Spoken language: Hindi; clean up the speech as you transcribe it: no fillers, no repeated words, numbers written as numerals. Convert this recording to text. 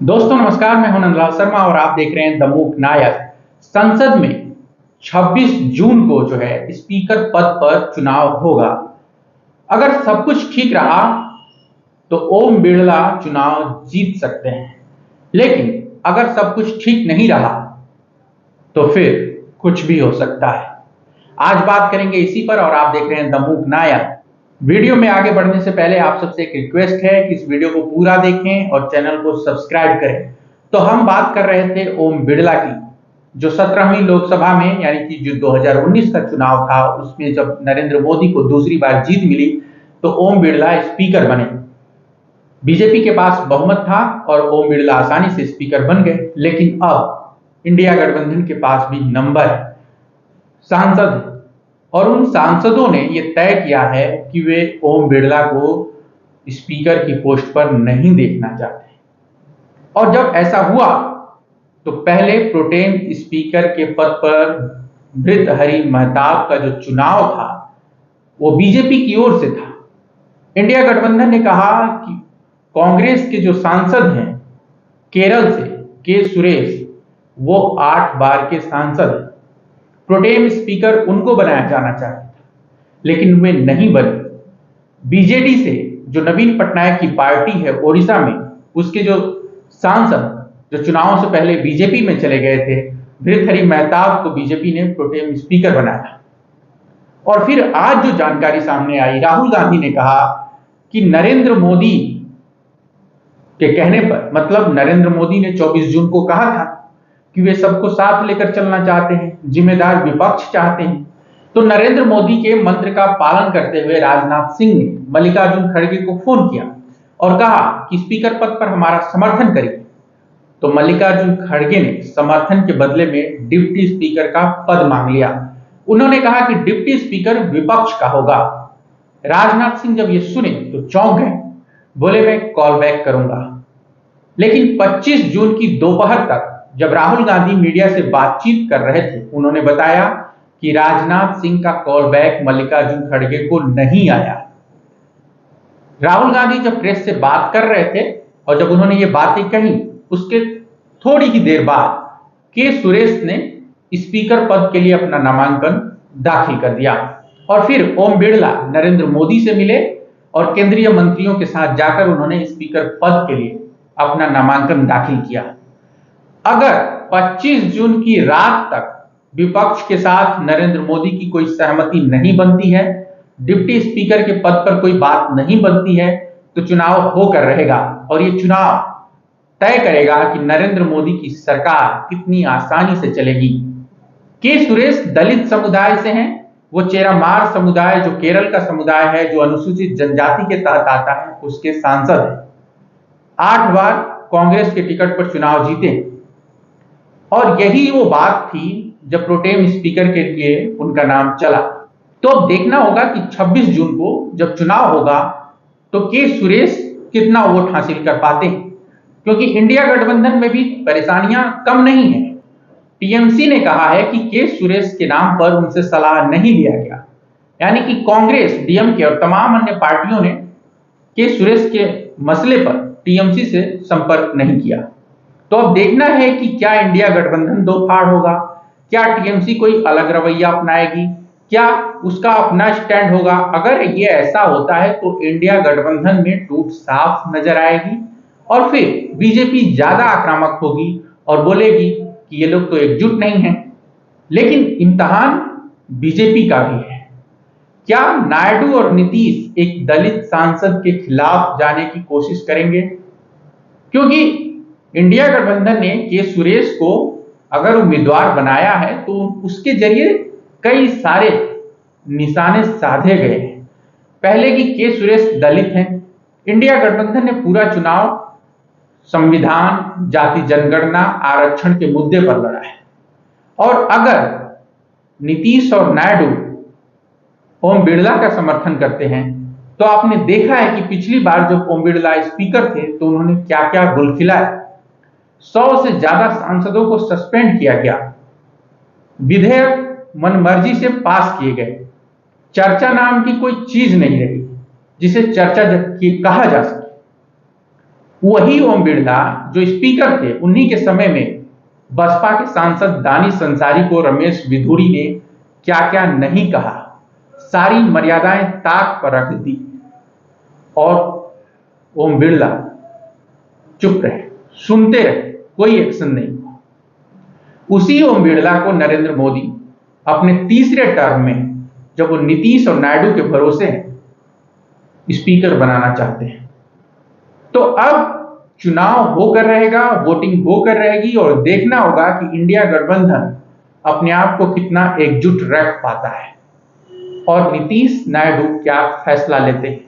दोस्तों नमस्कार, मैं हूं नंदलाल शर्मा और आप देख रहे हैं द मूक नायक। संसद में 26 जून को जो है स्पीकर पद पर चुनाव होगा। अगर सब कुछ ठीक रहा तो ओम बिरला चुनाव जीत सकते हैं, लेकिन अगर सब कुछ ठीक नहीं रहा तो फिर कुछ भी हो सकता है। आज बात करेंगे इसी पर और आप देख रहे हैं द मूक नायक। वीडियो में आगे बढ़ने से पहले आप सबसे एक रिक्वेस्ट है कि इस वीडियो को पूरा देखें और चैनल को सब्सक्राइब करें। तो हम बात कर रहे थे ओम बिरला की, जो 17वीं लोकसभा में यानी कि जो 2019 का चुनाव था उसमें जब नरेंद्र मोदी को दूसरी बार जीत मिली तो ओम बिरला स्पीकर बने। बीजेपी के पास बहुमत था और ओम बिरला आसानी से स्पीकर बन गए, लेकिन अब इंडिया गठबंधन के पास भी नंबर है, सांसद है, और उन सांसदों ने यह तय किया है कि वे ओम बिरला को स्पीकर की पोस्ट पर नहीं देखना चाहते। और जब ऐसा हुआ तो पहले प्रोटेम स्पीकर के पद पर भृतहरि महताब का जो चुनाव था वो बीजेपी की ओर से था। इंडिया गठबंधन ने कहा कि कांग्रेस के जो सांसद हैं केरल से के सुरेश, वो 8 बार के सांसद हैं, प्रोटेम स्पीकर उनको बनाया जाना चाहता था, लेकिन वे नहीं बने। बीजेडी से जो नवीन पटनायक की पार्टी है ओडिशा में, उसके जो सांसद जो चुनावों से पहले बीजेपी में चले गए थे, भृतहरि महताब को बीजेपी ने प्रोटेम स्पीकर बनाया। और फिर आज जो जानकारी सामने आई, राहुल गांधी ने कहा कि नरेंद्र मोदी के कहने पर, मतलब नरेंद्र मोदी ने 24 जून को कहा था कि वे सबको साथ लेकर चलना चाहते हैं, जिम्मेदार विपक्ष चाहते हैं, तो नरेंद्र मोदी के मंत्र का पालन करते हुए राजनाथ सिंह ने मल्लिकार्जुन खड़गे को फोन किया और कहा कि स्पीकर पद पर हमारा समर्थन करिए। तो मल्लिकार्जुन खड़गे ने समर्थन के बदले में डिप्टी स्पीकर का पद मांग लिया। उन्होंने कहा कि डिप्टी स्पीकर विपक्ष का होगा। राजनाथ सिंह जब ये सुने तो चौंक गए, बोले मैं कॉल बैक करूंगा। लेकिन 25 जून की दोपहर तक जब राहुल गांधी मीडिया से बातचीत कर रहे थे, उन्होंने बताया कि राजनाथ सिंह का कॉल बैक मल्लिकार्जुन खड़गे को नहीं आया। राहुल गांधी जब प्रेस से बात कर रहे थे और जब उन्होंने ये बातें कही, उसके थोड़ी ही देर बाद के सुरेश ने स्पीकर पद के लिए अपना नामांकन दाखिल कर दिया। और फिर ओम बिरला नरेंद्र मोदी से मिले और केंद्रीय मंत्रियों के साथ जाकर उन्होंने स्पीकर पद के लिए अपना नामांकन दाखिल किया। अगर 25 जून की रात तक विपक्ष के साथ नरेंद्र मोदी की कोई सहमति नहीं बनती है, डिप्टी स्पीकर के पद पर कोई बात नहीं बनती है, तो चुनाव होकर रहेगा और ये चुनाव तय करेगा कि नरेंद्र मोदी की सरकार कितनी आसानी से चलेगी। के सुरेश दलित समुदाय से हैं, वो चेरामार समुदाय जो केरल का समुदाय है, जो अनुसूचित जनजाति के तहत आता है, उसके सांसद हैं। 8 बार कांग्रेस के टिकट पर चुनाव जीते और यही वो बात थी जब प्रोटेम स्पीकर के लिए उनका नाम चला। तो अब देखना होगा कि 26 जून को जब चुनाव होगा तो के सुरेश कितना वोट हासिल कर पाते हैं, क्योंकि इंडिया गठबंधन में भी परेशानियां कम नहीं है। टीएमसी ने कहा है कि के सुरेश के नाम पर उनसे सलाह नहीं लिया गया, यानी कि कांग्रेस, डीएमके और तमाम अन्य पार्टियों ने के सुरेश के मसले पर टीएमसी से संपर्क नहीं किया। तो अब देखना है कि क्या इंडिया गठबंधन दो फाड़ होगा, क्या टीएमसी कोई अलग रवैया अपनाएगी, क्या उसका अपना स्टैंड होगा। अगर ये ऐसा होता है तो इंडिया गठबंधन में टूट साफ नजर आएगी और फिर बीजेपी ज्यादा आक्रामक होगी और बोलेगी कि ये लोग तो एकजुट नहीं है। लेकिन इम्तिहान बीजेपी का भी है। क्या नायडू और नीतीश एक दलित सांसद के खिलाफ जाने की कोशिश करेंगे? क्योंकि इंडिया गठबंधन ने के सुरेश को अगर उम्मीदवार बनाया है तो उसके जरिए कई सारे निशाने साधे गए हैं। पहले की के सुरेश दलित हैं, इंडिया गठबंधन ने पूरा चुनाव संविधान, जाति जनगणना, आरक्षण के मुद्दे पर लड़ा है। और अगर नीतीश और नायडू ओम बिरला का समर्थन करते हैं तो आपने देखा है कि पिछली बार जब ओम बिरला स्पीकर थे तो उन्होंने क्या क्या गुल खिलाया। 100 से ज्यादा सांसदों को सस्पेंड किया गया, विधेयक मनमर्जी से पास किए गए, चर्चा नाम की कोई चीज नहीं रही जिसे चर्चा कहा जा सके। वही ओम बिरला जो स्पीकर थे, उन्हीं के समय में बसपा के सांसद दानिश अंसारी को रमेश बिधूड़ी ने क्या क्या नहीं कहा, सारी मर्यादाएं ताक पर रख दी और ओम बिरला चुप रहे, सुनते रहे, कोई एक्शन नहीं। उसी ओम बिरला को नरेंद्र मोदी अपने तीसरे टर्म में, जब वो नीतीश और नायडू के भरोसे हैं, स्पीकर बनाना चाहते हैं। तो अब चुनाव होकर रहेगा, वोटिंग होकर रहेगी और देखना होगा कि इंडिया गठबंधन अपने आप को कितना एकजुट रख पाता है और नीतीश नायडू क्या फैसला लेते हैं।